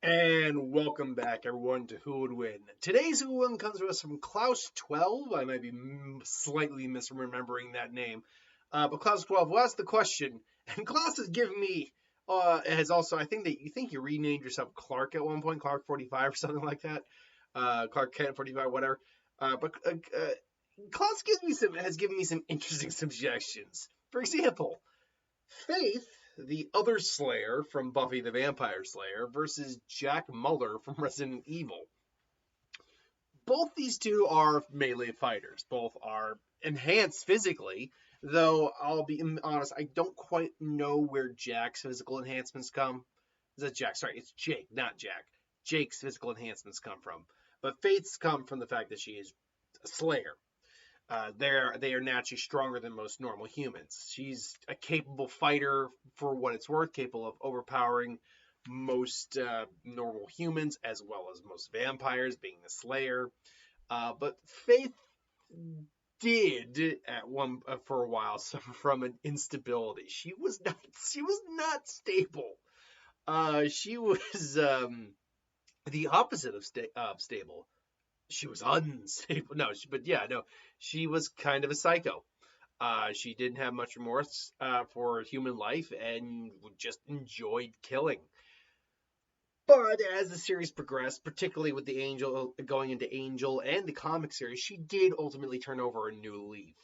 And welcome back, everyone, to Who Would Win. Today's Who Would Win comes to us from Klaus12. I might be slightly misremembering that name. But Klaus12 will ask the question, and Klaus has given me, has also, I think that you think you renamed yourself Clark at one point, Clark 45 or something like that. Clark Kent 45, whatever. But Klaus has given me some interesting suggestions. For example, Faith, the other Slayer from Buffy the Vampire Slayer, versus Jack Muller from Resident Evil. Both these two are melee fighters. Both are enhanced physically, though I'll be honest, I don't quite know where Jack's physical enhancements come. Is that Jack? Sorry, it's Jake, not Jack. Jake's physical enhancements come from. But Faith's come from the fact that she is a Slayer. They are naturally stronger than most normal humans. She's a capable fighter for what it's worth, capable of overpowering most normal humans as well as most vampires, being the Slayer. But Faith did at one for a while suffer from an instability. She was not stable. She was the opposite of stable. She was unstable. No, she was kind of a psycho. She didn't have much remorse for human life and just enjoyed killing. But as the series progressed, particularly with the Angel going into Angel and the comic series, she did ultimately turn over a new leaf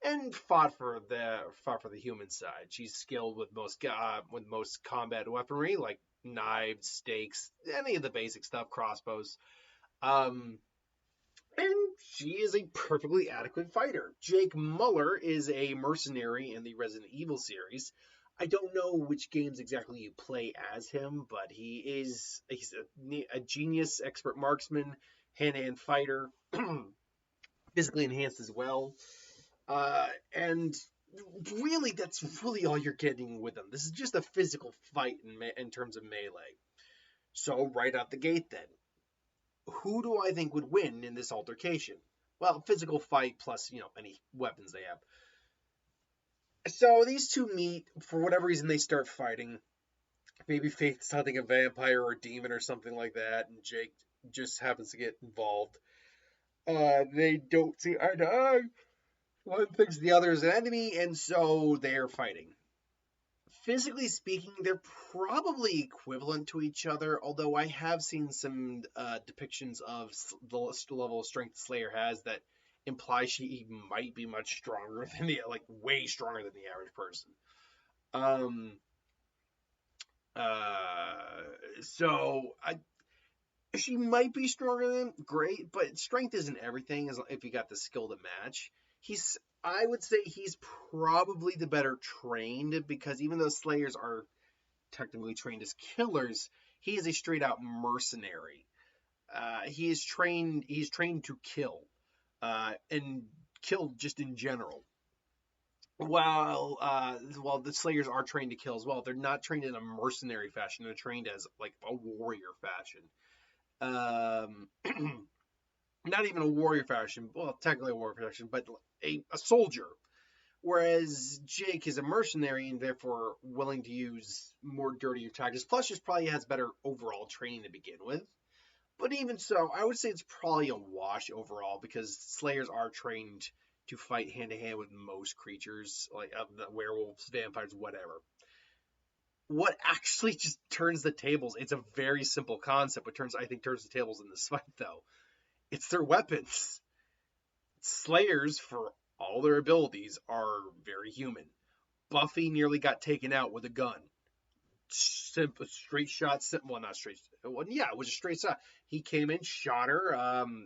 and fought for the human side. She's skilled with most combat weaponry like knives, stakes, any of the basic stuff, crossbows. And she is a perfectly adequate fighter. Jake Muller is a mercenary in the Resident Evil series. I don't know which games exactly you play as him, but he's a genius, expert marksman, hand-to-hand fighter, physically enhanced as well. And really, that's really all you're getting with him. This is just a physical fight in terms of melee. So right out the gate, then, who do I think would win in this altercation? Well, physical fight plus, any weapons they have. So these two meet. For whatever reason, they start fighting. Maybe Faith's hunting a vampire or a demon or something like that, and Jake just happens to get involved. They don't see eye to eye. One thinks the other is an enemy, and so they're fighting. Physically speaking, they're probably equivalent to each other, although I have seen some depictions of the level of strength Slayer has that imply she might be much stronger than way stronger than the average person. She might be stronger than great, but strength isn't everything if you got the skill to match. I would say he's probably the better trained because even though Slayers are technically trained as killers, he is a straight out mercenary. He's trained to kill, and kill just in general. While the Slayers are trained to kill as well, they're not trained in a mercenary fashion. They're trained as like a warrior fashion. Not even a warrior fashion. Well, technically a warrior fashion, but a soldier. Whereas Jake is a mercenary and therefore willing to use more dirtier tactics. Plus, just probably has better overall training to begin with. But even so, I would say it's probably a wash overall because Slayers are trained to fight hand to hand with most creatures, like the werewolves, vampires, whatever. What actually just turns the tables? It's a very simple concept. What turns the tables in this fight, though, it's their weapons. Slayers, for all their abilities, are very human. Buffy nearly got taken out with a gun. Simple, straight shot. Well, not straight. Well, yeah, it was a straight shot. He came in, shot her,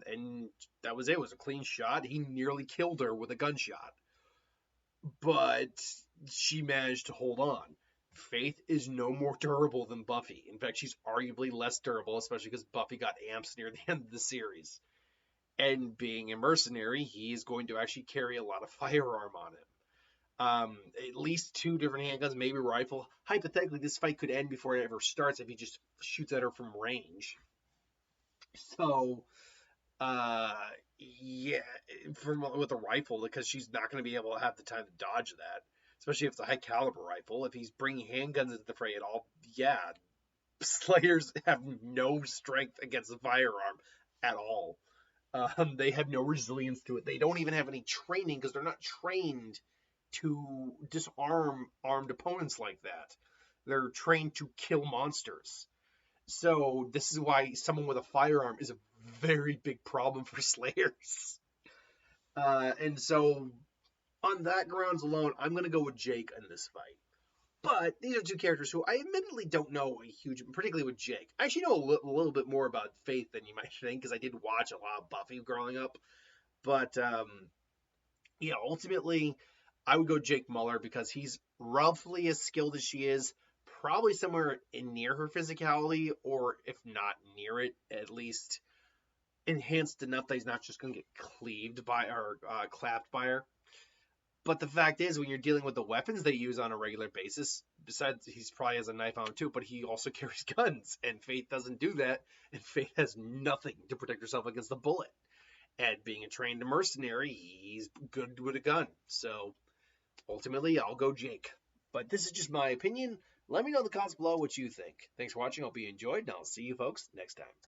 and that was it. It was a clean shot. He nearly killed her with a gunshot, but she managed to hold on. Faith is no more durable than Buffy. In fact, she's arguably less durable, especially because Buffy got amps near the end of the series. And being a mercenary, he is going to actually carry a lot of firearm on him. At least 2 different handguns, maybe a rifle. Hypothetically, this fight could end before it ever starts if he just shoots at her from range. So, yeah, with a rifle, because she's not going to be able to have the time to dodge that, especially if it's a high caliber rifle. If he's bringing handguns into the fray at all, yeah, Slayers have no strength against a firearm at all. They have no resilience to it. They don't even have any training because they're not trained to disarm armed opponents like that. They're trained to kill monsters. So this is why someone with a firearm is a very big problem for Slayers. And so on that grounds alone, I'm going to go with Jake in this fight. But these are two characters who I admittedly don't know a huge, particularly with Jake. I actually know a little bit more about Faith than you might think because I did watch a lot of Buffy growing up. But yeah, ultimately, I would go Jake Muller because he's roughly as skilled as she is, probably somewhere in near her physicality, or if not near it, at least enhanced enough that he's not just going to get cleaved by or clapped by her. But the fact is, when you're dealing with the weapons they use on a regular basis, besides he's probably has a knife on him too, but he also carries guns, and Faith doesn't do that, and Faith has nothing to protect herself against the bullet. And being a trained mercenary, he's good with a gun. So ultimately, I'll go Jake. But this is just my opinion. Let me know in the comments below what you think. Thanks for watching. Hope you enjoyed, and I'll see you folks next time.